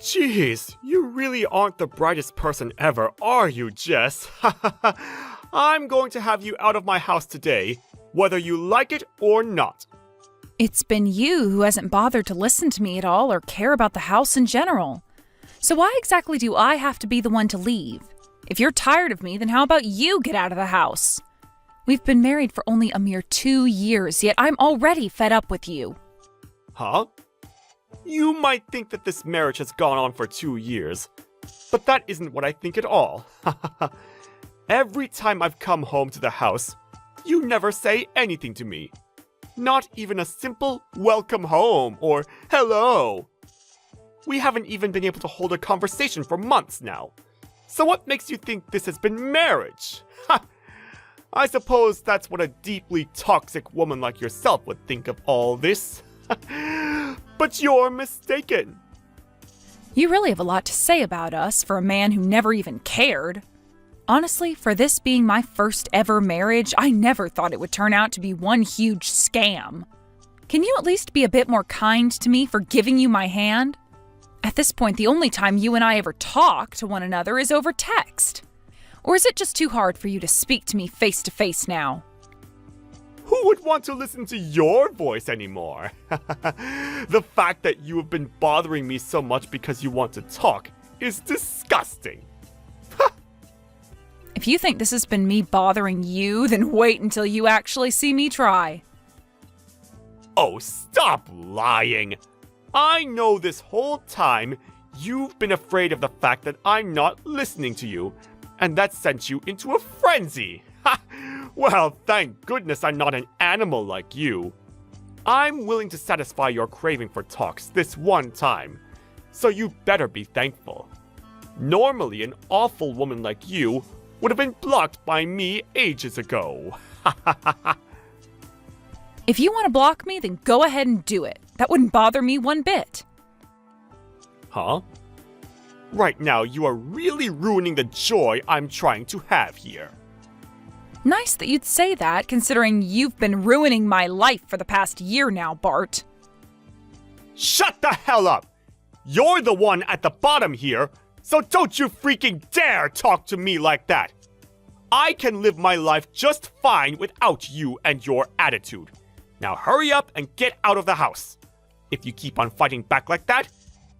Jeez, you really aren't the brightest person ever, are you, Jess? I'm going to have you out of my house today, whether you like it or not. It's been you who hasn't bothered to listen to me at all or care about the house in general. So why exactly do I have to be the one to leave? If you're tired of me, then how about you get out of the house? We've been married for only a mere 2 years, yet I'm already fed up with you. Huh? You might think that this marriage has gone on for 2 years, but that isn't what I think at all. Every time I've come home to the house, you never say anything to me. Not even a simple welcome home or hello. We haven't even been able to hold a conversation for months now. So what makes you think this has been marriage? I suppose that's what a deeply toxic woman like yourself would think of all this. But you're mistaken. You really have a lot to say about us for a man who never even cared. Honestly, for this being my first ever marriage, I never thought it would turn out to be one huge scam. Can you at least be a bit more kind to me for giving you my hand? At this point, the only time you and I ever talk to one another is over text. Or is it just too hard for you to speak to me face to face now? Who would want to listen to your voice anymore? The fact that you have been bothering me so much because you want to talk is disgusting. If you think this has been me bothering you, then wait until you actually see me try. Oh, stop lying. I know this whole time you've been afraid of the fact that I'm not listening to you, and that sent you into a frenzy. Well, thank goodness I'm not an animal like you. I'm willing to satisfy your craving for talks this one time, so you better be thankful. Normally, an awful woman like you would have been blocked by me ages ago. If you want to block me, then go ahead and do it. That wouldn't bother me one bit. Huh? Right now, you are really ruining the joy I'm trying to have here. Nice that you'd say that, considering you've been ruining my life for the past year now, Bart. Shut the hell up! You're the one at the bottom here, so don't you freaking dare talk to me like that! I can live my life just fine without you and your attitude. Now hurry up and get out of the house. If you keep on fighting back like that,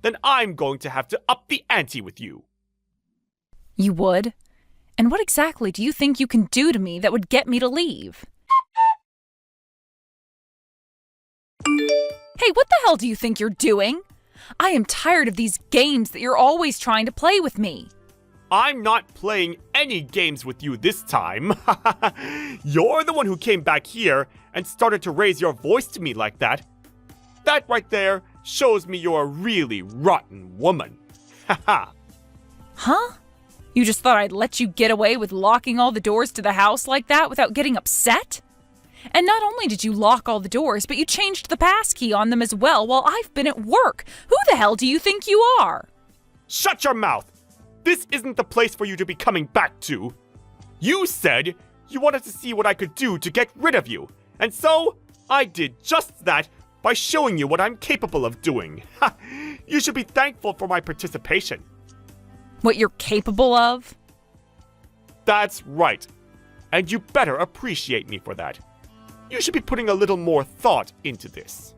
then I'm going to have to up the ante with you. You would? And what exactly do you think you can do to me that would get me to leave? Hey, what the hell do you think you're doing? I am tired of these games that you're always trying to play with me. I'm not playing any games with you this time. You're the one who came back here and started to raise your voice to me like that. That right there shows me you're a really rotten woman. Huh? You just thought I'd let you get away with locking all the doors to the house like that without getting upset? And not only did you lock all the doors, but you changed the passkey on them as well while I've been at work. Who the hell do you think you are? Shut your mouth! This isn't the place for you to be coming back to. You said you wanted to see what I could do to get rid of you. And so, I did just that by showing you what I'm capable of doing. You should be thankful for my participation. What you're capable of? That's right. And you better appreciate me for that. You should be putting a little more thought into this.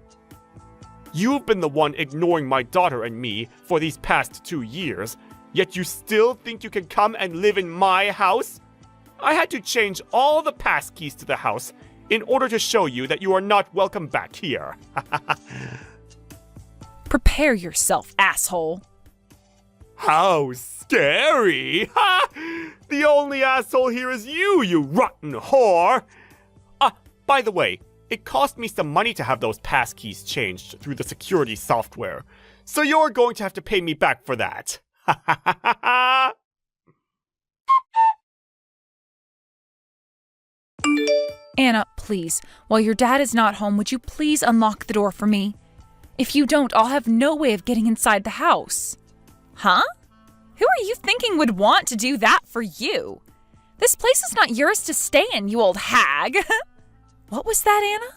You've been the one ignoring my daughter and me for these past 2 years, yet you still think you can come and live in my house? I had to change all the passkeys to the house in order to show you that you are not welcome back here. Prepare yourself, asshole. How scary! The only asshole here is you rotten whore! By the way, it cost me some money to have those passkeys changed through the security software, so you're going to have to pay me back for that. Anna, please, while your dad is not home, would you please unlock the door for me? If you don't, I'll have no way of getting inside the house. Huh? Who are you thinking would want to do that for you? This place is not yours to stay in, you old hag. What was that, Anna?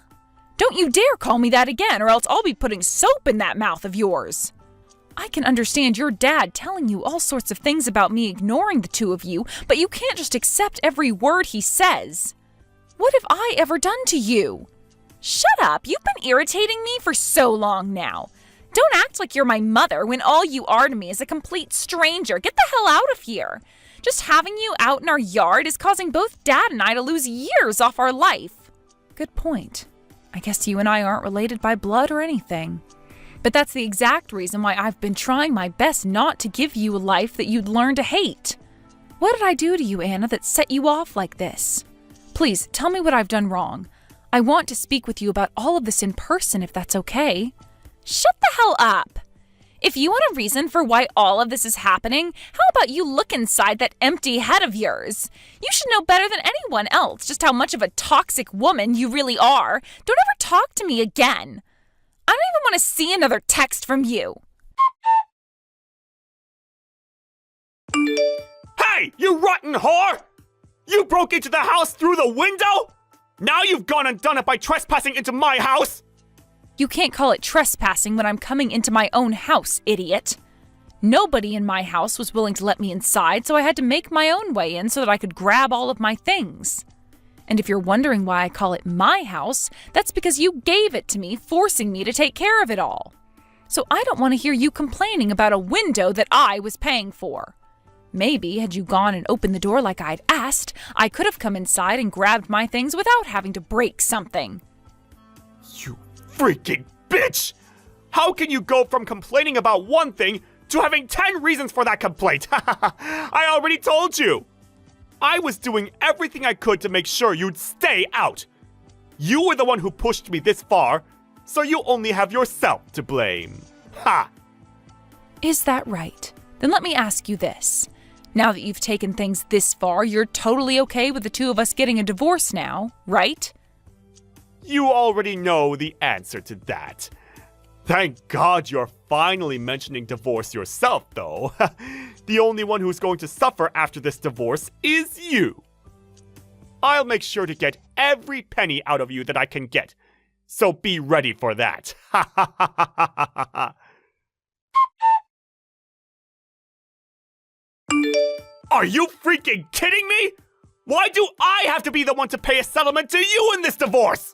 Don't you dare call me that again, or else I'll be putting soap in that mouth of yours. I can understand your dad telling you all sorts of things about me ignoring the two of you, but you can't just accept every word he says. What have I ever done to you? Shut up, you've been irritating me for so long now. Don't act like you're my mother when all you are to me is a complete stranger. Get the hell out of here. Just having you out in our yard is causing both Dad and I to lose years off our life. Good point. I guess you and I aren't related by blood or anything. But that's the exact reason why I've been trying my best not to give you a life that you'd learn to hate. What did I do to you, Anna, that set you off like this? Please, tell me what I've done wrong. I want to speak with you about all of this in person if that's okay. Shut the hell up! If you want a reason for why all of this is happening, how about you look inside that empty head of yours? You should know better than anyone else just how much of a toxic woman you really are. Don't ever talk to me again. I don't even want to see another text from you. Hey, you rotten whore! You broke into the house through the window? Now you've gone and done it by trespassing into my house? You can't call it trespassing when I'm coming into my own house, idiot. Nobody in my house was willing to let me inside, so I had to make my own way in so that I could grab all of my things. And if you're wondering why I call it my house, that's because you gave it to me, forcing me to take care of it all. So I don't want to hear you complaining about a window that I was paying for. Maybe, had you gone and opened the door like I'd asked, I could have come inside and grabbed my things without having to break something. You freaking bitch! How can you go from complaining about one thing to having 10 reasons for that complaint? I already told you! I was doing everything I could to make sure you'd stay out. You were the one who pushed me this far, so you only have yourself to blame. Ha! Is that right? Then let me ask you this. Now that you've taken things this far, you're totally okay with the two of us getting a divorce now, right? You already know the answer to that. Thank God you're finally mentioning divorce yourself, though. The only one who's going to suffer after this divorce is you. I'll make sure to get every penny out of you that I can get, so be ready for that. Are you freaking kidding me? Why do I have to be the one to pay a settlement to you in this divorce?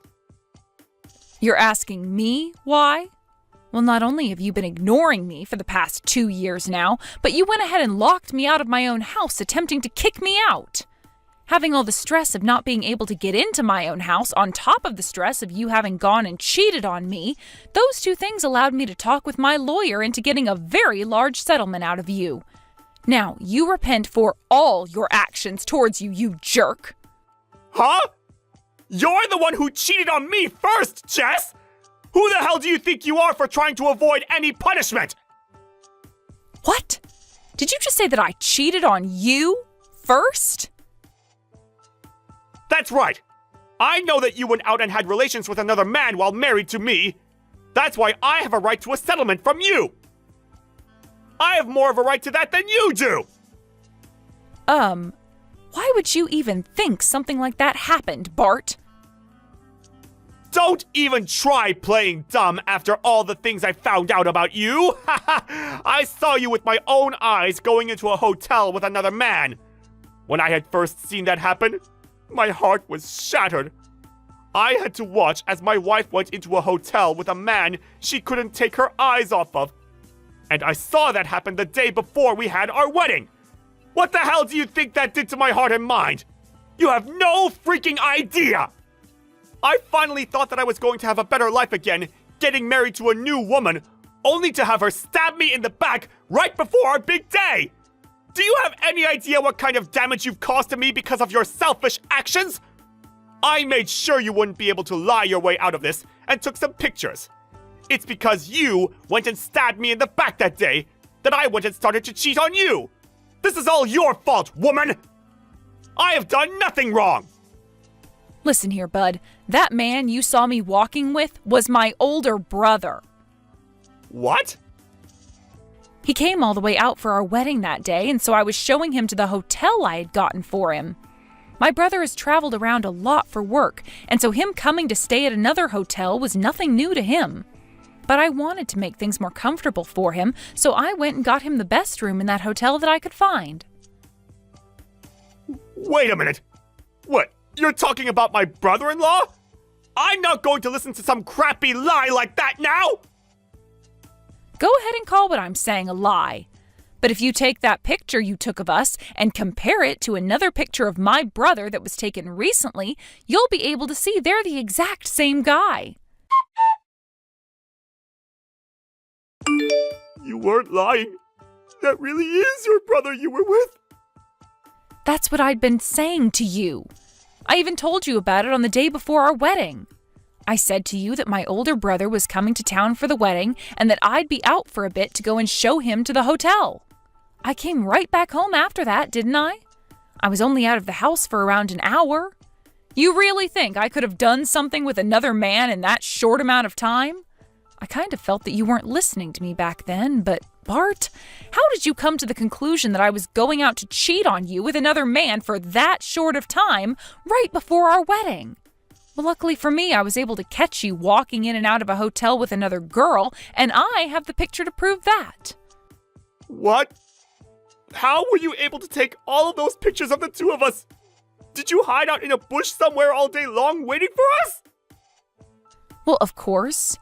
You're asking me why? Well, not only have you been ignoring me for the past 2 years now, but you went ahead and locked me out of my own house, attempting to kick me out. Having all the stress of not being able to get into my own house on top of the stress of you having gone and cheated on me, those two things allowed me to talk with my lawyer into getting a very large settlement out of you. Now, you repent for all your actions towards you, you jerk. Huh? You're the one who cheated on me first, Jess! Who the hell do you think you are for trying to avoid any punishment? What? Did you just say that I cheated on you first? That's right. I know that you went out and had relations with another man while married to me. That's why I have a right to a settlement from you. I have more of a right to that than you do. Why would you even think something like that happened, Bart? Don't even try playing dumb after all the things I found out about you. I saw you with my own eyes going into a hotel with another man. When I had first seen that happen, my heart was shattered. I had to watch as my wife went into a hotel with a man she couldn't take her eyes off of. And I saw that happen the day before we had our wedding. What the hell do you think that did to my heart and mind? You have no freaking idea! I finally thought that I was going to have a better life again, getting married to a new woman, only to have her stab me in the back right before our big day! Do you have any idea what kind of damage you've caused to me because of your selfish actions? I made sure you wouldn't be able to lie your way out of this and took some pictures. It's because you went and stabbed me in the back that day that I went and started to cheat on you. This is all your fault, woman! I have done nothing wrong! Listen here, bud. That man you saw me walking with was my older brother. What? He came all the way out for our wedding that day, and so I was showing him to the hotel I had gotten for him. My brother has traveled around a lot for work, and so him coming to stay at another hotel was nothing new to him. But I wanted to make things more comfortable for him, so I went and got him the best room in that hotel that I could find. Wait a minute. What, you're talking about my brother-in-law? I'm not going to listen to some crappy lie like that now! Go ahead and call what I'm saying a lie. But if you take that picture you took of us and compare it to another picture of my brother that was taken recently, you'll be able to see they're the exact same guy. You weren't lying. That really is your brother you were with. That's what I'd been saying to you. I even told you about it on the day before our wedding. I said to you that my older brother was coming to town for the wedding and that I'd be out for a bit to go and show him to the hotel. I came right back home after that, didn't I? I was only out of the house for around an hour. You really think I could have done something with another man in that short amount of time? I kind of felt that you weren't listening to me back then, but Bart, how did you come to the conclusion that I was going out to cheat on you with another man for that short of time right before our wedding? Well, luckily for me, I was able to catch you walking in and out of a hotel with another girl, and I have the picture to prove that. What? How were you able to take all of those pictures of the two of us? Did you hide out in a bush somewhere all day long waiting for us? Well, of course.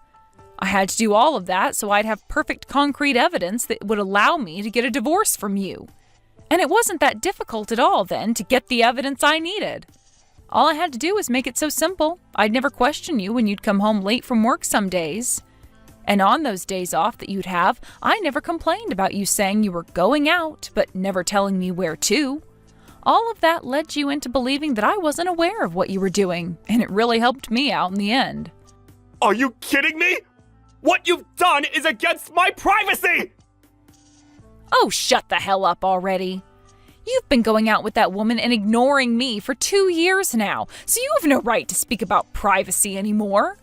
I had to do all of that so I'd have perfect concrete evidence that would allow me to get a divorce from you. And it wasn't that difficult at all then to get the evidence I needed. All I had to do was make it so simple. I'd never question you when you'd come home late from work some days. And on those days off that you'd have, I never complained about you saying you were going out, but never telling me where to. All of that led you into believing that I wasn't aware of what you were doing, and it really helped me out in the end. Are you kidding me? What you've done is against my privacy! Oh, shut the hell up already. You've been going out with that woman and ignoring me for 2 years now, so you have no right to speak about privacy anymore.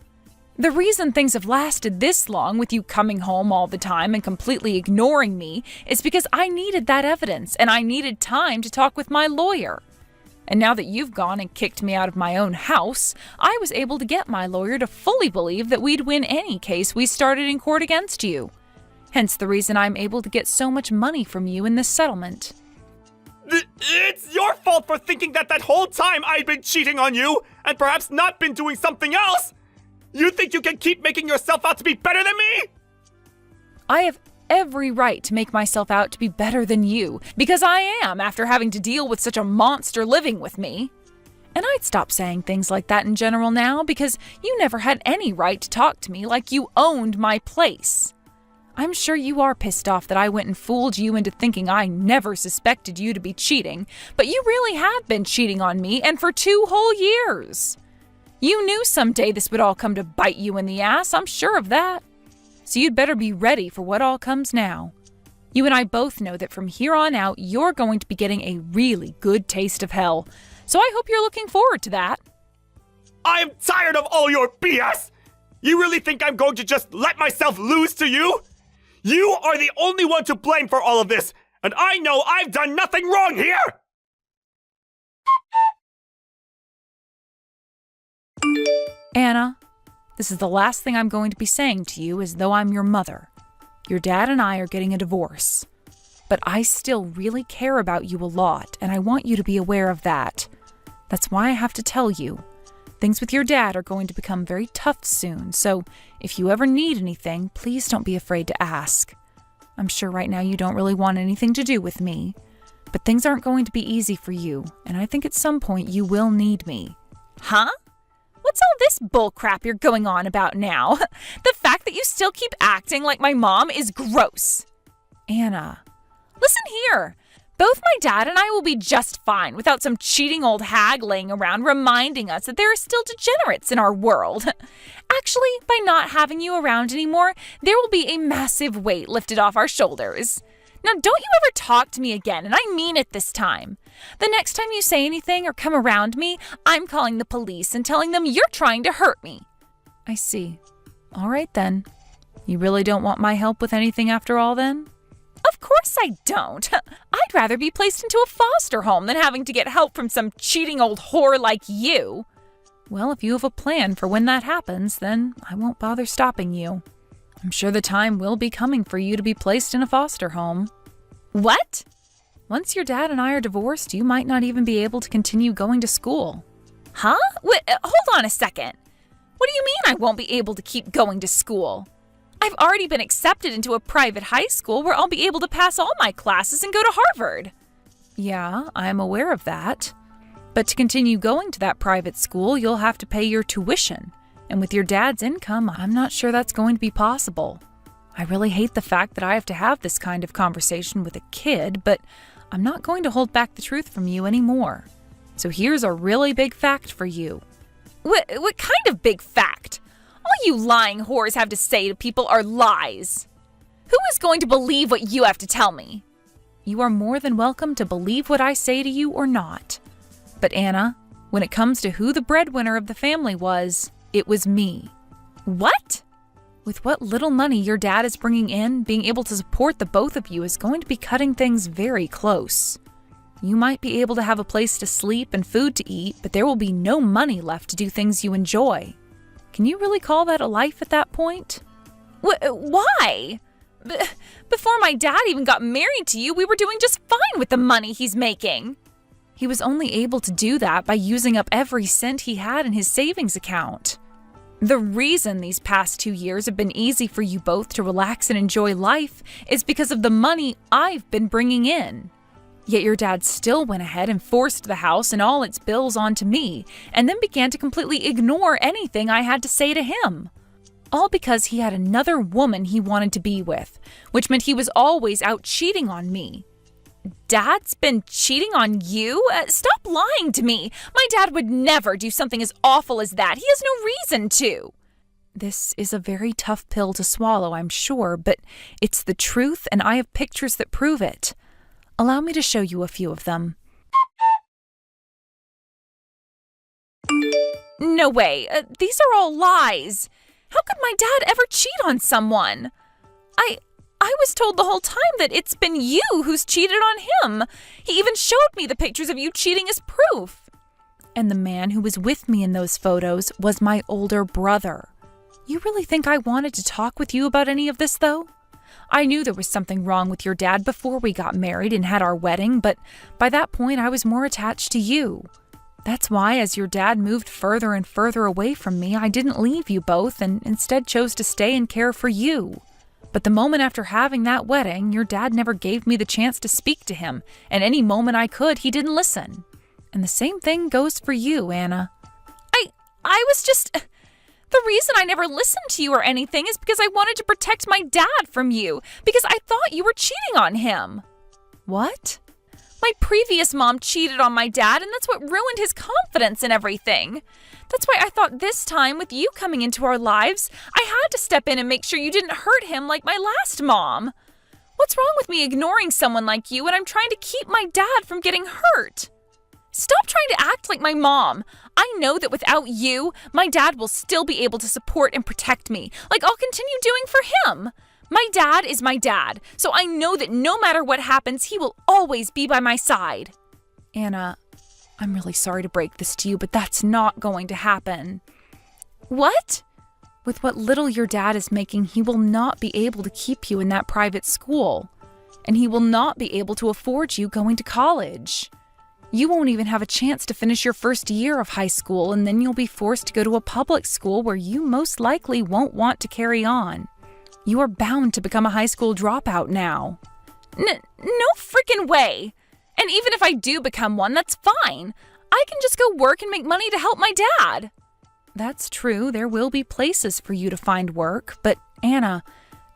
The reason things have lasted this long with you coming home all the time and completely ignoring me is because I needed that evidence and I needed time to talk with my lawyer. And now that you've gone and kicked me out of my own house, I was able to get my lawyer to fully believe that we'd win any case we started in court against you. Hence the reason I'm able to get so much money from you in this settlement. It's your fault for thinking that whole time I'd been cheating on you and perhaps not been doing something else. You think you can keep making yourself out to be better than me? I have every right to make myself out to be better than you, because I am after having to deal with such a monster living with me. And I'd stop saying things like that in general now, because you never had any right to talk to me like you owned my place. I'm sure you are pissed off that I went and fooled you into thinking I never suspected you to be cheating, but you really have been cheating on me, and for 2 whole years. You knew someday this would all come to bite you in the ass, I'm sure of that. So you'd better be ready for what all comes now. You and I both know that from here on out, you're going to be getting a really good taste of hell. So I hope you're looking forward to that. I am tired of all your BS! You really think I'm going to just let myself lose to you? You are the only one to blame for all of this, and I know I've done nothing wrong here! Anna, this is the last thing I'm going to be saying to you as though I'm your mother. Your dad and I are getting a divorce. But I still really care about you a lot, and I want you to be aware of that. That's why I have to tell you. Things with your dad are going to become very tough soon, so if you ever need anything, please don't be afraid to ask. I'm sure right now you don't really want anything to do with me, but things aren't going to be easy for you, and I think at some point you will need me. Huh? What's all this bullcrap you're going on about now? The fact that you still keep acting like my mom is gross. Anna, listen here. Both my dad and I will be just fine without some cheating old hag laying around reminding us that there are still degenerates in our world. Actually, by not having you around anymore, there will be a massive weight lifted off our shoulders. Now, don't you ever talk to me again, and I mean it this time. The next time you say anything or come around me, I'm calling the police and telling them you're trying to hurt me. I see. All right, then. You really don't want my help with anything after all, then? Of course I don't. I'd rather be placed into a foster home than having to get help from some cheating old whore like you. Well, if you have a plan for when that happens, then I won't bother stopping you. I'm sure the time will be coming for you to be placed in a foster home. What? Once your dad and I are divorced, you might not even be able to continue going to school. Huh? Wait, hold on a second. What do you mean I won't be able to keep going to school? I've already been accepted into a private high school where I'll be able to pass all my classes and go to Harvard. Yeah, I'm aware of that. But to continue going to that private school, you'll have to pay your tuition. And with your dad's income, I'm not sure that's going to be possible. I really hate the fact that I have to have this kind of conversation with a kid, but I'm not going to hold back the truth from you anymore. So here's a really big fact for you. What kind of big fact? All you lying whores have to say to people are lies. Who is going to believe what you have to tell me? You are more than welcome to believe what I say to you or not. But Anna, when it comes to who the breadwinner of the family was, it was me. What? With what little money your dad is bringing in, being able to support the both of you is going to be cutting things very close. You might be able to have a place to sleep and food to eat, but there will be no money left to do things you enjoy. Can you really call that a life at that point? Why? Before my dad even got married to you, we were doing just fine with the money he's making. He was only able to do that by using up every cent he had in his savings account. The reason these past 2 years have been easy for you both to relax and enjoy life is because of the money I've been bringing in. Yet your dad still went ahead and forced the house and all its bills onto me, and then began to completely ignore anything I had to say to him. All because he had another woman he wanted to be with, which meant he was always out cheating on me. Dad's been cheating on you? Stop lying to me. My dad would never do something as awful as that. He has no reason to. This is a very tough pill to swallow, I'm sure, but it's the truth, and I have pictures that prove it. Allow me to show you a few of them. No way. These are all lies. How could my dad ever cheat on someone? I was told the whole time that it's been you who's cheated on him. He even showed me the pictures of you cheating as proof. And the man who was with me in those photos was my older brother. You really think I wanted to talk with you about any of this, though? I knew there was something wrong with your dad before we got married and had our wedding, but by that point I was more attached to you. That's why, as your dad moved further and further away from me, I didn't leave you both and instead chose to stay and care for you. But the moment after having that wedding, your dad never gave me the chance to speak to him, and any moment I could, he didn't listen. And the same thing goes for you, Anna. I was just... The reason I never listened to you or anything is because I wanted to protect my dad from you, because I thought you were cheating on him. What? My previous mom cheated on my dad, and that's what ruined his confidence and everything. That's why I thought this time, with you coming into our lives, I had to step in and make sure you didn't hurt him like my last mom. What's wrong with me ignoring someone like you when I'm trying to keep my dad from getting hurt? Stop trying to act like my mom. I know that without you, my dad will still be able to support and protect me, like I'll continue doing for him. My dad is my dad, so I know that no matter what happens, he will always be by my side. Anna, I'm really sorry to break this to you, but that's not going to happen. What? With what little your dad is making, he will not be able to keep you in that private school. And he will not be able to afford you going to college. You won't even have a chance to finish your first year of high school, and then you'll be forced to go to a public school where you most likely won't want to carry on. You are bound to become a high school dropout now. No freaking way! And even if I do become one, that's fine. I can just go work and make money to help my dad. That's true, there will be places for you to find work, but Anna,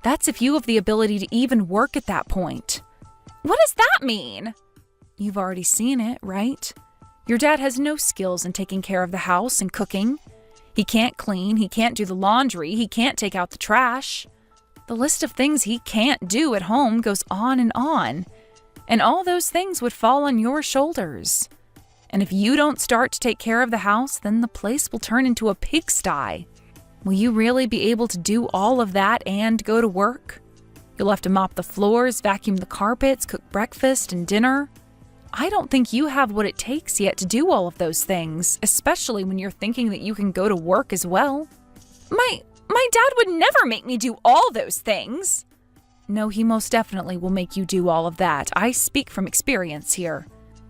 that's if you have the ability to even work at that point. What does that mean? You've already seen it, right? Your dad has no skills in taking care of the house and cooking. He can't clean, he can't do the laundry, he can't take out the trash. The list of things he can't do at home goes on, and all those things would fall on your shoulders. And if you don't start to take care of the house, then the place will turn into a pigsty. Will you really be able to do all of that and go to work? You'll have to mop the floors, vacuum the carpets, cook breakfast and dinner. I don't think you have what it takes yet to do all of those things, especially when you're thinking that you can go to work as well. My dad would never make me do all those things. No, he most definitely will make you do all of that. I speak from experience here.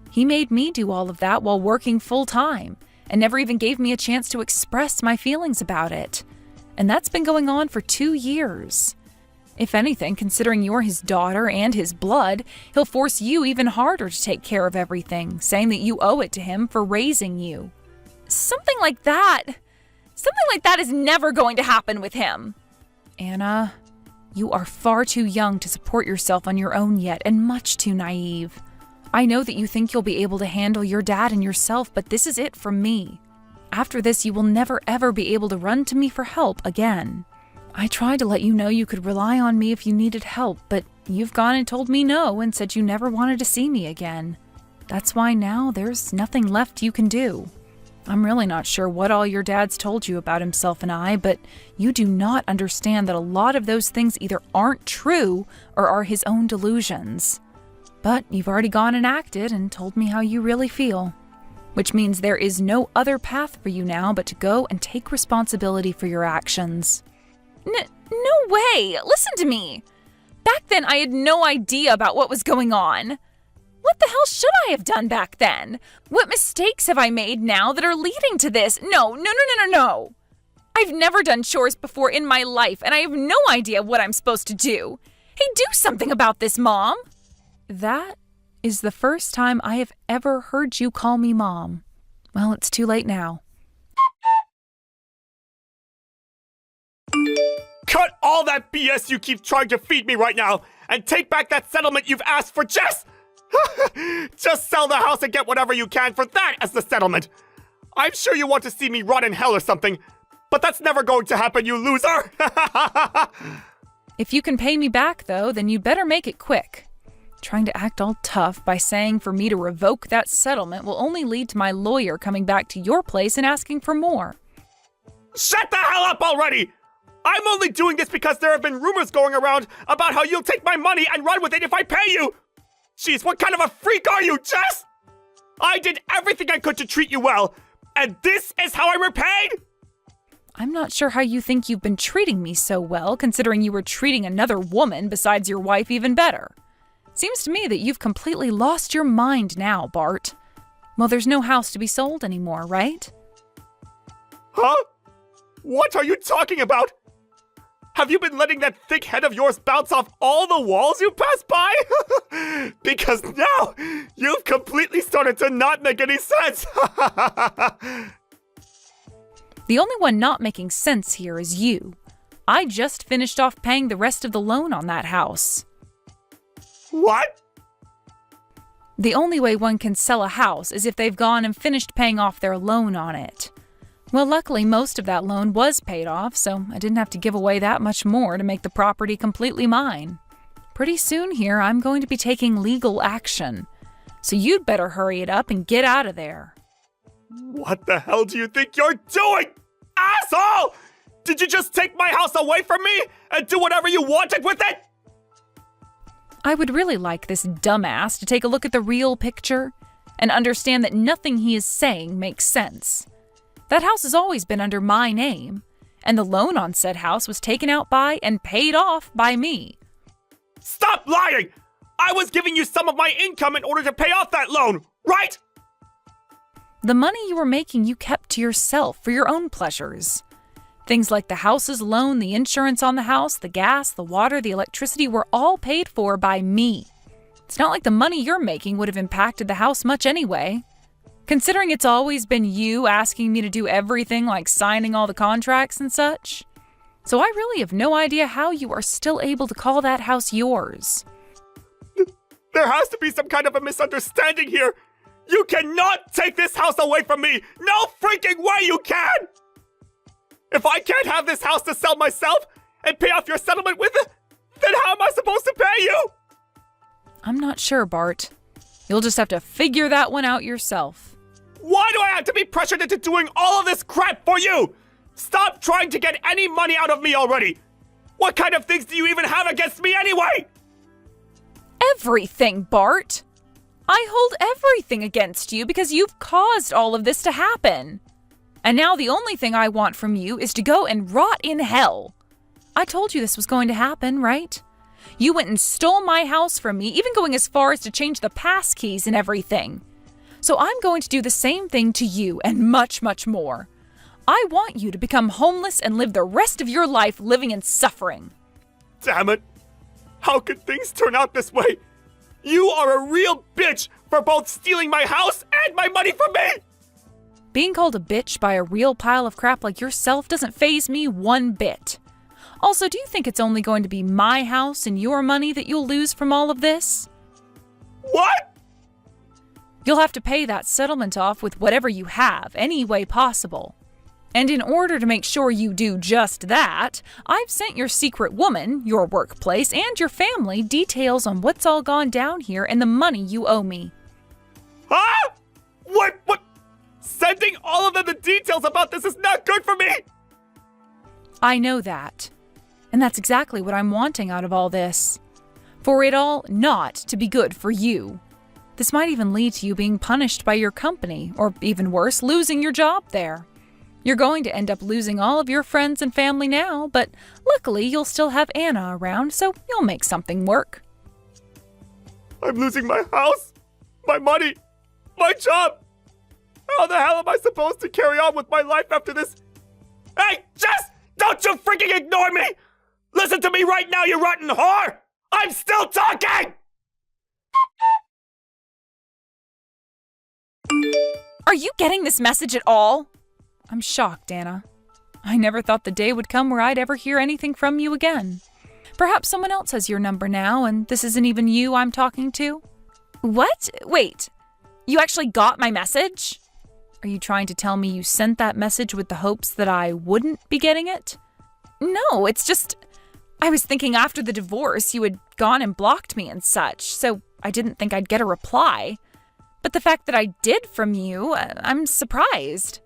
He made me do all of that while working full-time and never even gave me a chance to express my feelings about it. And that's been going on for 2 years. If anything, considering you're his daughter and his blood, he'll force you even harder to take care of everything, saying that you owe it to him for raising you. Something like that is never going to happen with him. Anna, you are far too young to support yourself on your own yet, and much too naive. I know that you think you'll be able to handle your dad and yourself, but this is it from me. After this, you will never ever be able to run to me for help again. I tried to let you know you could rely on me if you needed help, but you've gone and told me no and said you never wanted to see me again. That's why now there's nothing left you can do. I'm really not sure what all your dad's told you about himself and I, but you do not understand that a lot of those things either aren't true or are his own delusions. But you've already gone and acted and told me how you really feel. Which means there is no other path for you now but to go and take responsibility for your actions. No way! Listen to me! Back then I had no idea about what was going on. What the hell should I have done back then? What mistakes have I made now that are leading to this? No. I've never done chores before in my life, and I have no idea what I'm supposed to do. Hey, do something about this, Mom! That is the first time I have ever heard you call me Mom. Well, it's too late now. Cut all that BS you keep trying to feed me right now, and take back that settlement you've asked for, Jess! Just sell the house and get whatever you can for that as the settlement. I'm sure you want to see me rot in hell or something, but that's never going to happen, you loser! If you can pay me back, though, then you'd better make it quick. Trying to act all tough by saying for me to revoke that settlement will only lead to my lawyer coming back to your place and asking for more. Shut the hell up already! I'm only doing this because there have been rumors going around about how you'll take my money and run with it if I pay you! Jeez, what kind of a freak are you, Jess? I did everything I could to treat you well, and this is how I'm repaid? I'm not sure how you think you've been treating me so well, considering you were treating another woman besides your wife even better. Seems to me that you've completely lost your mind now, Bart. Well, there's no house to be sold anymore, right? Huh? What are you talking about? Have you been letting that thick head of yours bounce off all the walls you pass by? Because now, you've completely started to not make any sense. The only one not making sense here is you. I just finished off paying the rest of the loan on that house. What? The only way one can sell a house is if they've gone and finished paying off their loan on it. Well, luckily, most of that loan was paid off, so I didn't have to give away that much more to make the property completely mine. Pretty soon here, I'm going to be taking legal action. So you'd better hurry it up and get out of there. What the hell do you think you're doing, asshole? Did you just take my house away from me and do whatever you wanted with it? I would really like this dumbass to take a look at the real picture and understand that nothing he is saying makes sense. That house has always been under my name, and the loan on said house was taken out by and paid off by me. Stop lying! I was giving you some of my income in order to pay off that loan, right? The money you were making you kept to yourself for your own pleasures. Things like the house's loan, the insurance on the house, the gas, the water, the electricity were all paid for by me. It's not like the money you're making would have impacted the house much anyway. Considering it's always been you asking me to do everything like signing all the contracts and such. So I really have no idea how you are still able to call that house yours. There has to be some kind of a misunderstanding here. You cannot take this house away from me. No freaking way you can! If I can't have this house to sell myself and pay off your settlement with it, then how am I supposed to pay you? I'm not sure, Bart. You'll just have to figure that one out yourself. Why do I have to be pressured into doing all of this crap for you? Stop trying to get any money out of me already. What kind of things do you even have against me anyway? Everything, Bart. I hold everything against you because you've caused all of this to happen. And now the only thing I want from you is to go and rot in hell. I told you this was going to happen, right? You went and stole my house from me, even going as far as to change the pass keys and everything. So I'm going to do the same thing to you and much, much more. I want you to become homeless and live the rest of your life living in suffering. Damn it! How could things turn out this way? You are a real bitch for both stealing my house and my money from me! Being called a bitch by a real pile of crap like yourself doesn't faze me one bit. Also, do you think it's only going to be my house and your money that you'll lose from all of this? What? You'll have to pay that settlement off with whatever you have, any way possible. And in order to make sure you do just that, I've sent your secret woman, your workplace, and your family details on what's all gone down here and the money you owe me. Huh? What? Sending all of them the details about this is not good for me! I know that. And that's exactly what I'm wanting out of all this. For it all not to be good for you. This might even lead to you being punished by your company, or even worse, losing your job there. You're going to end up losing all of your friends and family now, but luckily you'll still have Anna around, so you'll make something work. I'm losing my house, my money, my job. How the hell am I supposed to carry on with my life after this? Hey, Jess! Don't you freaking ignore me! Listen to me right now, you rotten whore! I'm still talking! Are you getting this message at all? I'm shocked, Anna. I never thought the day would come where I'd ever hear anything from you again. Perhaps someone else has your number now, and this isn't even you I'm talking to? What? Wait, you actually got my message? Are you trying to tell me you sent that message with the hopes that I wouldn't be getting it? No, it's just, I was thinking after the divorce you had gone and blocked me and such, so I didn't think I'd get a reply. But the fact that I did from you, I'm surprised.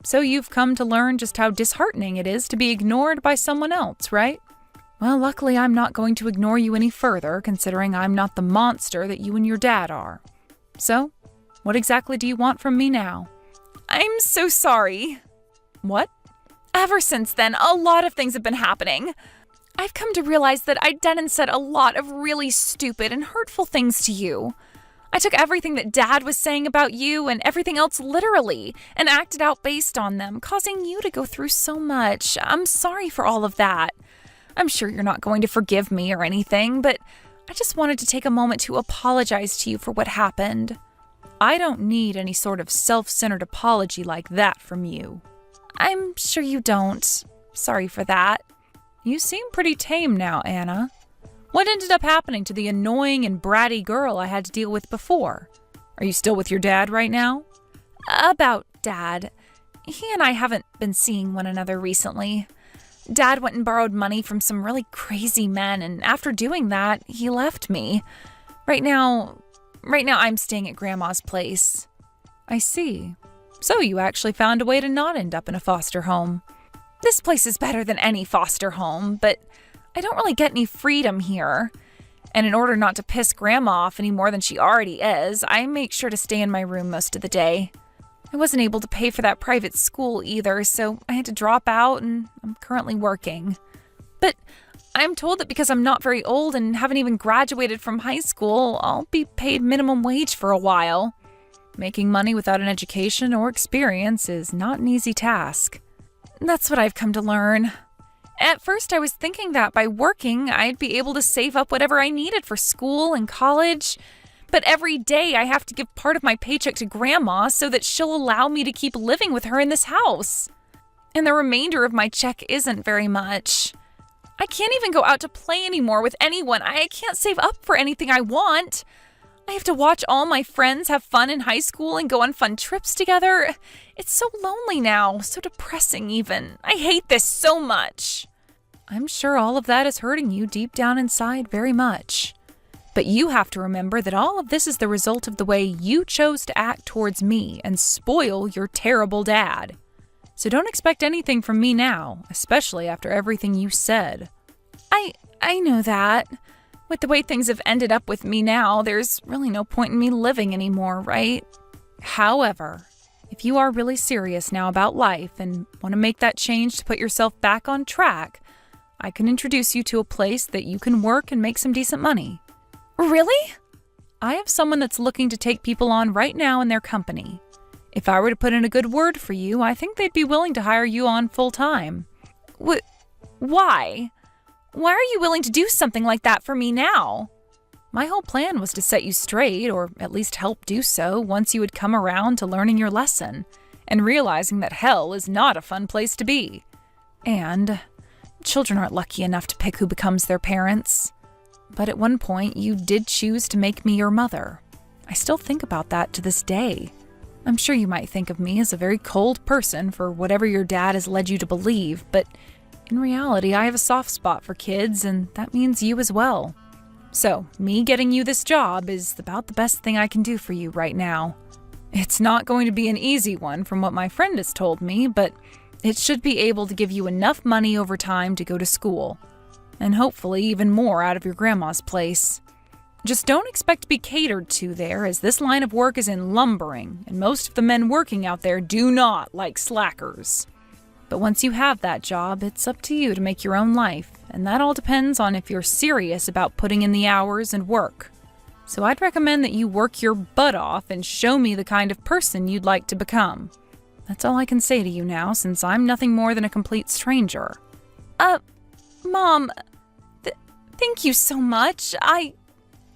So you've come to learn just how disheartening it is to be ignored by someone else, right? Well, luckily I'm not going to ignore you any further, considering I'm not the monster that you and your dad are. So, what exactly do you want from me now? I'm so sorry. What? Ever since then, a lot of things have been happening. I've come to realize that I'd done and said a lot of really stupid and hurtful things to you. I took everything that Dad was saying about you and everything else literally and acted out based on them, causing you to go through so much. I'm sorry for all of that. I'm sure you're not going to forgive me or anything, but I just wanted to take a moment to apologize to you for what happened. I don't need any sort of self-centered apology like that from you. I'm sure you don't. Sorry for that. You seem pretty tame now, Anna. What ended up happening to the annoying and bratty girl I had to deal with before? Are you still with your dad right now? About Dad. He and I haven't been seeing one another recently. Dad went and borrowed money from some really crazy men, and after doing that, he left me. Right now I'm staying at Grandma's place. I see. So you actually found a way to not end up in a foster home. This place is better than any foster home, but I don't really get any freedom here. And in order not to piss Grandma off any more than she already is, I make sure to stay in my room most of the day. I wasn't able to pay for that private school either, so I had to drop out and I'm currently working. But I'm told that because I'm not very old and haven't even graduated from high school, I'll be paid minimum wage for a while. Making money without an education or experience is not an easy task. That's what I've come to learn. At first, I was thinking that by working, I'd be able to save up whatever I needed for school and college. But every day, I have to give part of my paycheck to Grandma so that she'll allow me to keep living with her in this house. And the remainder of my check isn't very much. I can't even go out to play anymore with anyone. I can't save up for anything I want. I have to watch all my friends have fun in high school and go on fun trips together. It's so lonely now, so depressing even. I hate this so much. I'm sure all of that is hurting you deep down inside very much. But you have to remember that all of this is the result of the way you chose to act towards me and spoil your terrible dad. So don't expect anything from me now, especially after everything you said. I know that. With the way things have ended up with me now, there's really no point in me living anymore, right? However, If you are really serious now about life and want to make that change to put yourself back on track, I can introduce you to a place that you can work and make some decent money. Really? I have someone that's looking to take people on right now in their company. If I were to put in a good word for you, I think they'd be willing to hire you on full-time. Why? Why are you willing to do something like that for me now? My whole plan was to set you straight, or at least help do so, once you had come around to learning your lesson and realizing that hell is not a fun place to be. And children aren't lucky enough to pick who becomes their parents. But at one point, you did choose to make me your mother. I still think about that to this day. I'm sure you might think of me as a very cold person for whatever your dad has led you to believe, but in reality, I have a soft spot for kids, and that means you as well. So, me getting you this job is about the best thing I can do for you right now. It's not going to be an easy one from what my friend has told me, but it should be able to give you enough money over time to go to school, and hopefully even more out of your grandma's place. Just don't expect to be catered to there, as this line of work is in lumbering, and most of the men working out there do not like slackers. But once you have that job, it's up to you to make your own life, and that all depends on if you're serious about putting in the hours and work. So I'd recommend that you work your butt off and show me the kind of person you'd like to become. That's all I can say to you now, since I'm nothing more than a complete stranger. Mom, thank you so much.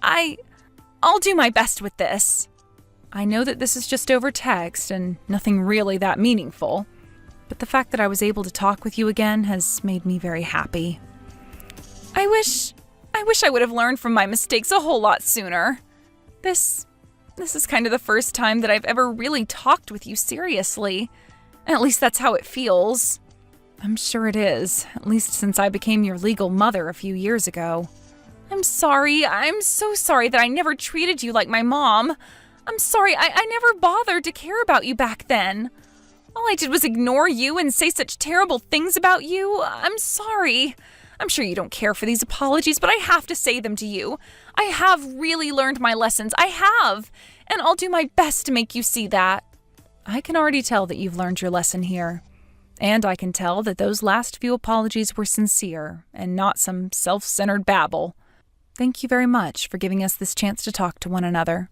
I'll do my best with this. I know that this is just over text and nothing really that meaningful, but the fact that I was able to talk with you again has made me very happy. I wish I would have learned from my mistakes a whole lot sooner. This is kind of the first time that I've ever really talked with you seriously. At least that's how it feels. I'm sure it is, at least since I became your legal mother a few years ago. I'm sorry. I'm so sorry that I never treated you like my mom. I'm sorry. I never bothered to care about you back then. All I did was ignore you and say such terrible things about you. I'm sorry. I'm sure you don't care for these apologies, but I have to say them to you. I have really learned my lessons. I have. And I'll do my best to make you see that. I can already tell that you've learned your lesson here. And I can tell that those last few apologies were sincere and not some self-centered babble. Thank you very much for giving us this chance to talk to one another.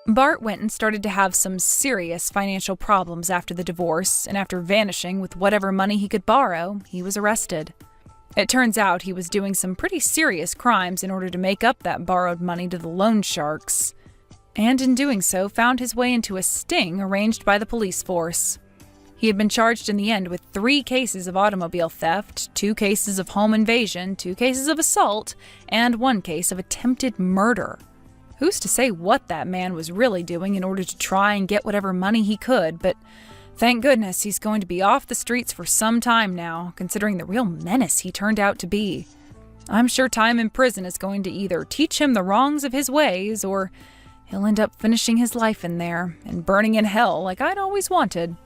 Bart went and started to have some serious financial problems after the divorce, and after vanishing with whatever money he could borrow, he was arrested. It turns out he was doing some pretty serious crimes in order to make up that borrowed money to the loan sharks, and in doing so found his way into a sting arranged by the police force. He had been charged in the end with 3 cases of automobile theft, 2 cases of home invasion, 2 cases of assault, and 1 case of attempted murder. Who's to say what that man was really doing in order to try and get whatever money he could, but thank goodness he's going to be off the streets for some time now, considering the real menace he turned out to be. I'm sure time in prison is going to either teach him the wrongs of his ways, or he'll end up finishing his life in there and burning in hell like I'd always wanted.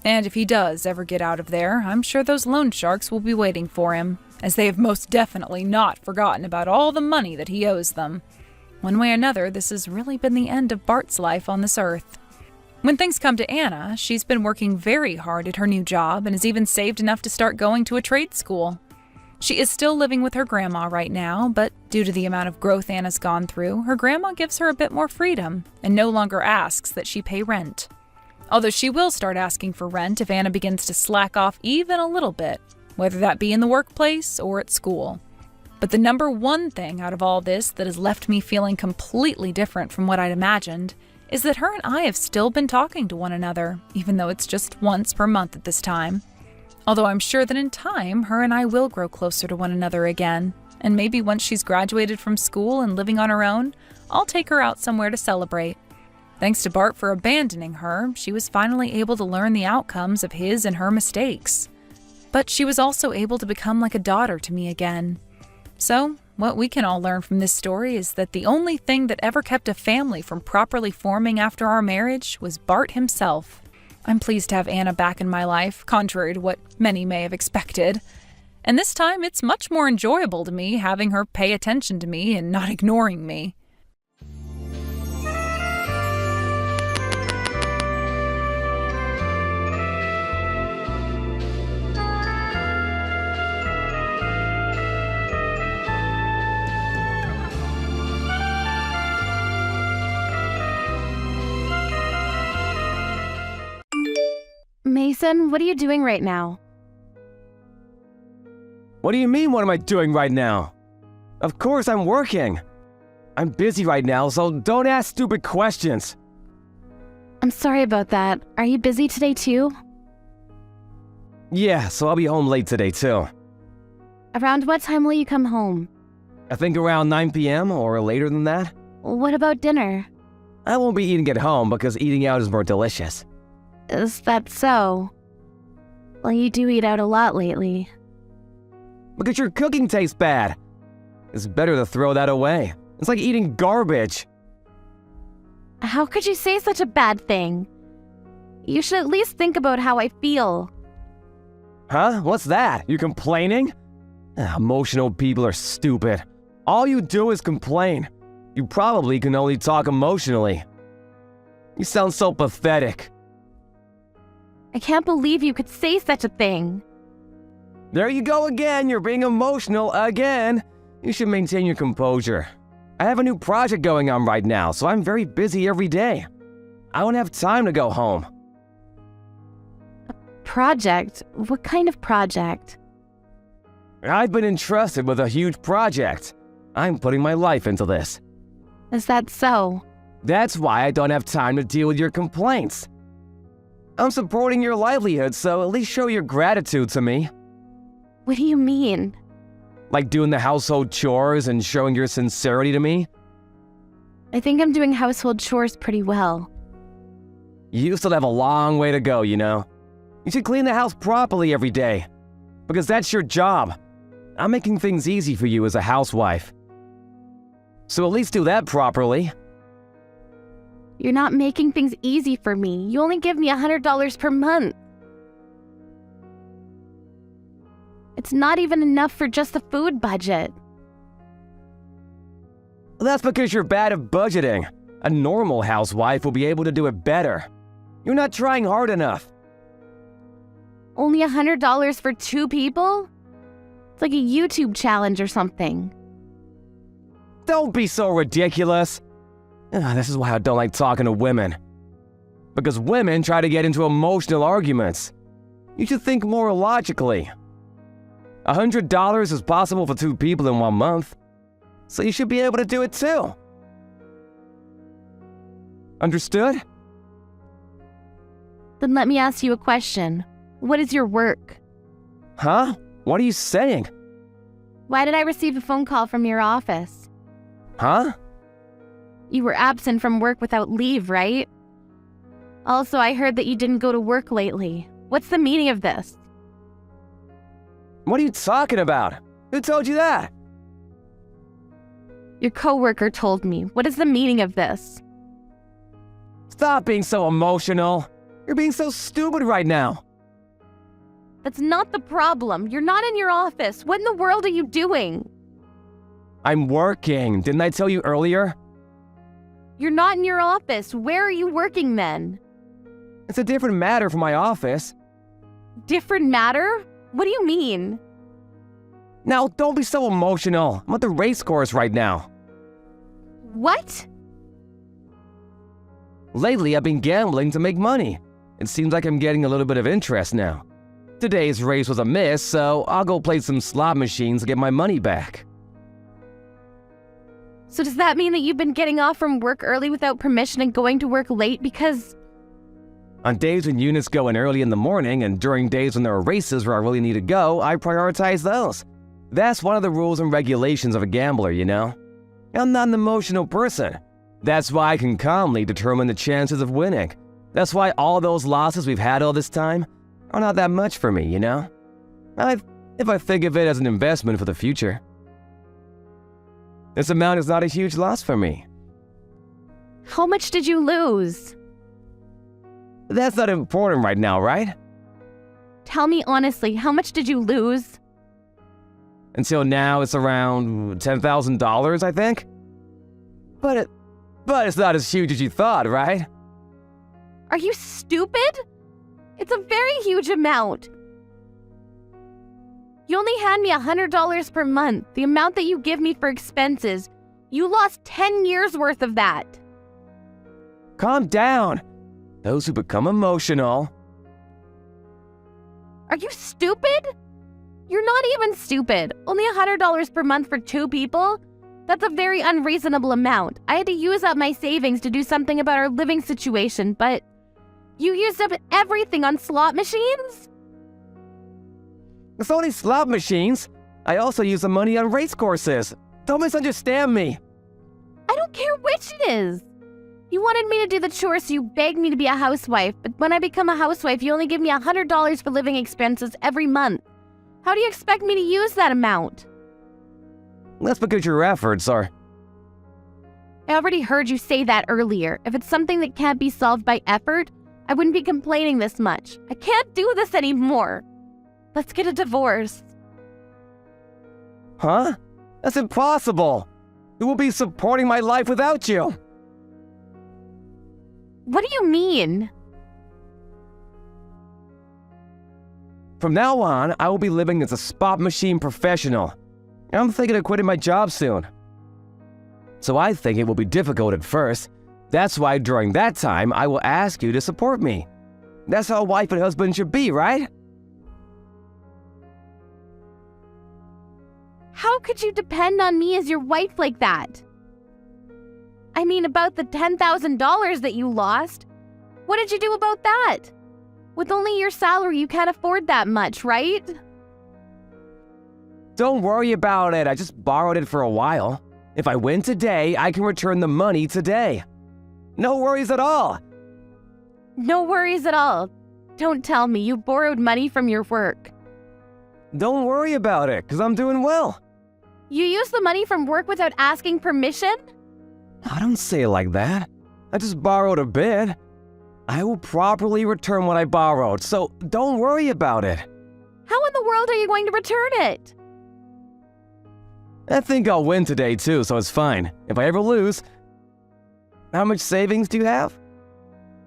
And if he does ever get out of there, I'm sure those loan sharks will be waiting for him, as they have most definitely not forgotten about all the money that he owes them. One way or another, this has really been the end of Bart's life on this earth. When things come to Anna, she's been working very hard at her new job and has even saved enough to start going to a trade school. She is still living with her grandma right now, but due to the amount of growth Anna's gone through, her grandma gives her a bit more freedom and no longer asks that she pay rent. Although she will start asking for rent if Anna begins to slack off even a little bit, whether that be in the workplace or at school. But the number one thing out of all this that has left me feeling completely different from what I'd imagined is that her and I have still been talking to one another, even though it's just once per month at this time. Although I'm sure that in time, her and I will grow closer to one another again, and maybe once she's graduated from school and living on her own, I'll take her out somewhere to celebrate. Thanks to Bart for abandoning her, she was finally able to learn the outcomes of his and her mistakes. But she was also able to become like a daughter to me again. So, what we can all learn from this story is that the only thing that ever kept a family from properly forming after our marriage was Bart himself. I'm pleased to have Anna back in my life, contrary to what many may have expected. And this time, it's much more enjoyable to me having her pay attention to me and not ignoring me. Jason, what are you doing right now? What do you mean, what am I doing right now? Of course I'm working. I'm busy right now, so don't ask stupid questions. I'm sorry about that. Are you busy today too? Yeah, so I'll be home late today too. Around what time will you come home? I think around 9 p.m. or later than that. What about dinner? I won't be eating at home because eating out is more delicious. Is that so? Well, you do eat out a lot lately. Because your cooking tastes bad. It's better to throw that away. It's like eating garbage. How could you say such a bad thing? You should at least think about how I feel. Huh? What's that? You complaining? Emotional people are stupid. All you do is complain. You probably can only talk emotionally. You sound so pathetic. I can't believe you could say such a thing. There you go again, you're being emotional again. You should maintain your composure. I have a new project going on right now, so I'm very busy every day. I don't have time to go home. Project? What kind of project? I've been entrusted with a huge project. I'm putting my life into this. Is that so? That's why I don't have time to deal with your complaints. I'm supporting your livelihood, so at least show your gratitude to me. What do you mean? Like doing the household chores and showing your sincerity to me? I think I'm doing household chores pretty well. You still have a long way to go, you know. You should clean the house properly every day. Because that's your job. I'm making things easy for you as a housewife. So at least do that properly. You're not making things easy for me. You only give me $100 per month. It's not even enough for just the food budget. That's because you're bad at budgeting. A normal housewife will be able to do it better. You're not trying hard enough. Only $100 for 2 people? It's like a YouTube challenge or something. Don't be so ridiculous. This is why I don't like talking to women. Because women try to get into emotional arguments. You should think more logically. $100 is possible for 2 people in 1 month. So you should be able to do it too. Understood? Then let me ask you a question. What is your work? Huh? What are you saying? Why did I receive a phone call from your office? Huh? You were absent from work without leave, right? Also, I heard that you didn't go to work lately. What's the meaning of this? What are you talking about? Who told you that? Your coworker told me. What is the meaning of this? Stop being so emotional. You're being so stupid right now. That's not the problem. You're not in your office. What in the world are you doing? I'm working. Didn't I tell you earlier? You're not in your office. Where are you working then? It's a different matter from my office. Different matter? What do you mean? Now, don't be so emotional. I'm at the race course right now. What? Lately, I've been gambling to make money. It seems like I'm getting a little bit of interest now. Today's race was a miss, so I'll go play some slot machines to get my money back. So does that mean that you've been getting off from work early without permission and going to work late because... On days when units go in early in the morning and during days when there are races where I really need to go, I prioritize those. That's one of the rules and regulations of a gambler, you know? I'm not an emotional person. That's why I can calmly determine the chances of winning. That's why all those losses we've had all this time are not that much for me, you know? If I think of it as an investment for the future. This amount is not a huge loss for me. How much did you lose? That's not important right now, right? Tell me honestly, how much did you lose? Until now, it's around $10,000, I think. But it's not as huge as you thought, right? Are you stupid? It's a very huge amount. You only hand me $100 per month, the amount that you give me for expenses. You lost 10 years worth of that. Calm down. Those who become emotional. Are you stupid? You're not even stupid. Only $100 per month for 2 people? That's a very unreasonable amount. I had to use up my savings to do something about our living situation, but you used up everything on slot machines? It's only slot machines. I also use the money on race courses. Don't misunderstand me. I don't care which it is. You wanted me to do the chores, so you begged me to be a housewife, but when I become a housewife, you only give me $100 for living expenses every month. How do you expect me to use that amount? That's because your efforts are... I already heard you say that earlier. If it's something that can't be solved by effort, I wouldn't be complaining this much. I can't do this anymore. Let's get a divorce. Huh? That's impossible. Who will be supporting my life without you? What do you mean? From now on, I will be living as a spot machine professional. I'm thinking of quitting my job soon. So I think it will be difficult at first. That's why during that time, I will ask you to support me. That's how a wife and husband should be, right? How could you depend on me as your wife like that? I mean, about the $10,000 that you lost. What did you do about that? With only your salary, you can't afford that much, right? Don't worry about it. I just borrowed it for a while. If I win today, I can return the money today. No worries at all. No worries at all. Don't tell me you borrowed money from your work. Don't worry about it, because I'm doing well. You used the money from work without asking permission? I don't say it like that. I just borrowed a bit. I will properly return what I borrowed, so don't worry about it. How in the world are you going to return it? I think I'll win today too, so it's fine. If I ever lose... How much savings do you have?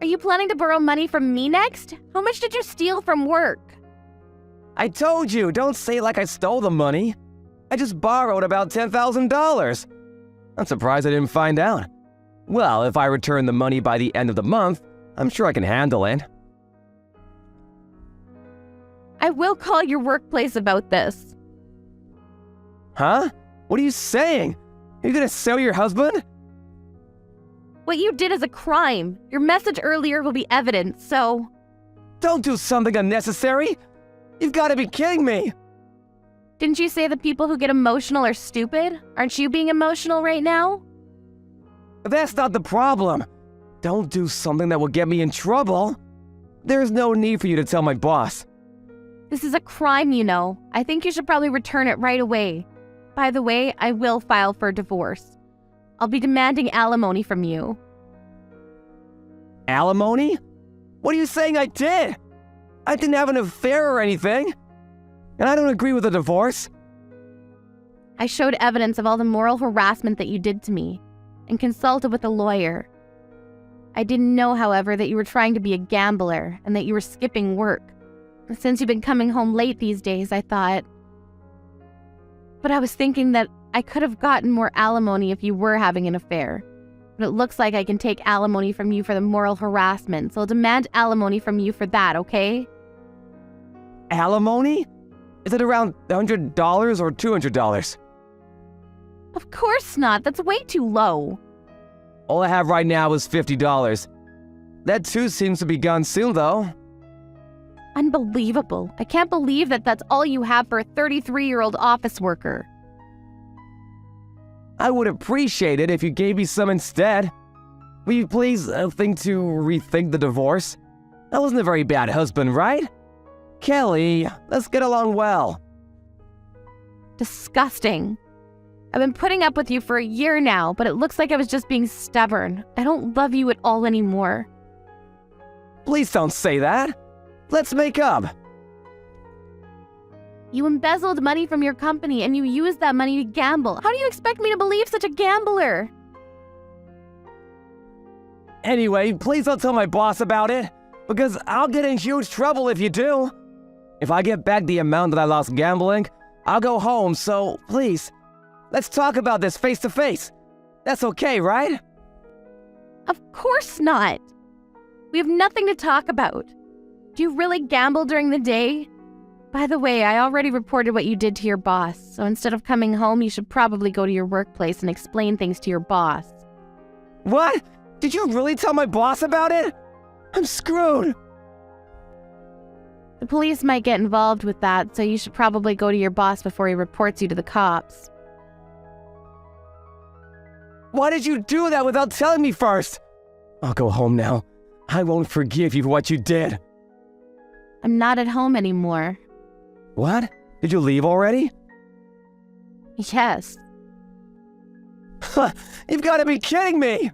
Are you planning to borrow money from me next? How much did you steal from work? I told you, don't say it like I stole the money. I just borrowed about $10,000. I'm surprised I didn't find out. Well, if I return the money by the end of the month, I'm sure I can handle it. I will call your workplace about this. Huh? What are you saying? Are you gonna sell your husband? What you did is a crime. Your message earlier will be evidence, so... Don't do something unnecessary. You've got to be kidding me. Didn't you say the people who get emotional are stupid? Aren't you being emotional right now? That's not the problem. Don't do something that will get me in trouble. There's no need for you to tell my boss. This is a crime, you know. I think you should probably return it right away. By the way, I will file for divorce. I'll be demanding alimony from you. Alimony? What are you saying I did? I didn't have an affair or anything. And I don't agree with a divorce. I showed evidence of all the moral harassment that you did to me and consulted with a lawyer. I didn't know, however, that you were trying to be a gambler and that you were skipping work. Since you've been coming home late these days, I thought... But I was thinking that I could have gotten more alimony if you were having an affair. But it looks like I can take alimony from you for the moral harassment, so I'll demand alimony from you for that, okay? Alimony? Is it around $100 or $200? Of course not. That's way too low. All I have right now is $50. That too seems to be gone soon, though. Unbelievable. I can't believe that that's all you have for a 33-year-old office worker. I would appreciate it if you gave me some instead. Will you please think to rethink the divorce? I wasn't a very bad husband, right? Kelly, let's get along well. Disgusting. I've been putting up with you for a year now, but it looks like I was just being stubborn. I don't love you at all anymore. Please don't say that. Let's make up. You embezzled money from your company and you used that money to gamble. How do you expect me to believe such a gambler? Anyway, please don't tell my boss about it, because I'll get in huge trouble if you do. If I get back the amount that I lost gambling, I'll go home, so please, let's talk about this face to face. That's okay, right? Of course not. We have nothing to talk about. Do you really gamble during the day? By the way, I already reported what you did to your boss, so instead of coming home, you should probably go to your workplace and explain things to your boss. What? Did you really tell my boss about it? I'm screwed. The police might get involved with that, so you should probably go to your boss before he reports you to the cops. Why did you do that without telling me first? I'll go home now. I won't forgive you for what you did. I'm not at home anymore. What? Did you leave already? Yes. You've got to be kidding me!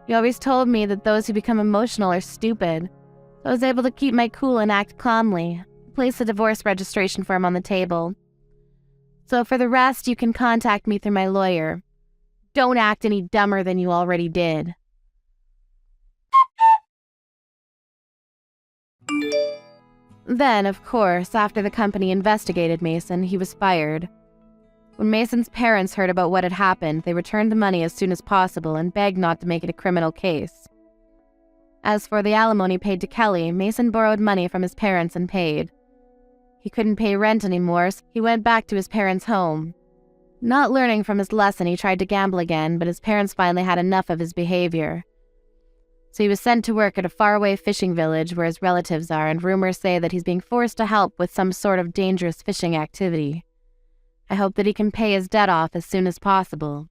You always told me that those who become emotional are stupid. So I was able to keep my cool and act calmly. Place the divorce registration form on the table. So for the rest, you can contact me through my lawyer. Don't act any dumber than you already did. Then, of course, after the company investigated Mason, he was fired. When Mason's parents heard about what had happened, they returned the money as soon as possible and begged not to make it a criminal case. As for the alimony paid to Kelly, Mason borrowed money from his parents and paid. He couldn't pay rent anymore, so he went back to his parents' home. Not learning from his lesson, he tried to gamble again, but his parents finally had enough of his behavior. So he was sent to work at a faraway fishing village where his relatives are, and rumors say that he's being forced to help with some sort of dangerous fishing activity. I hope that he can pay his debt off as soon as possible.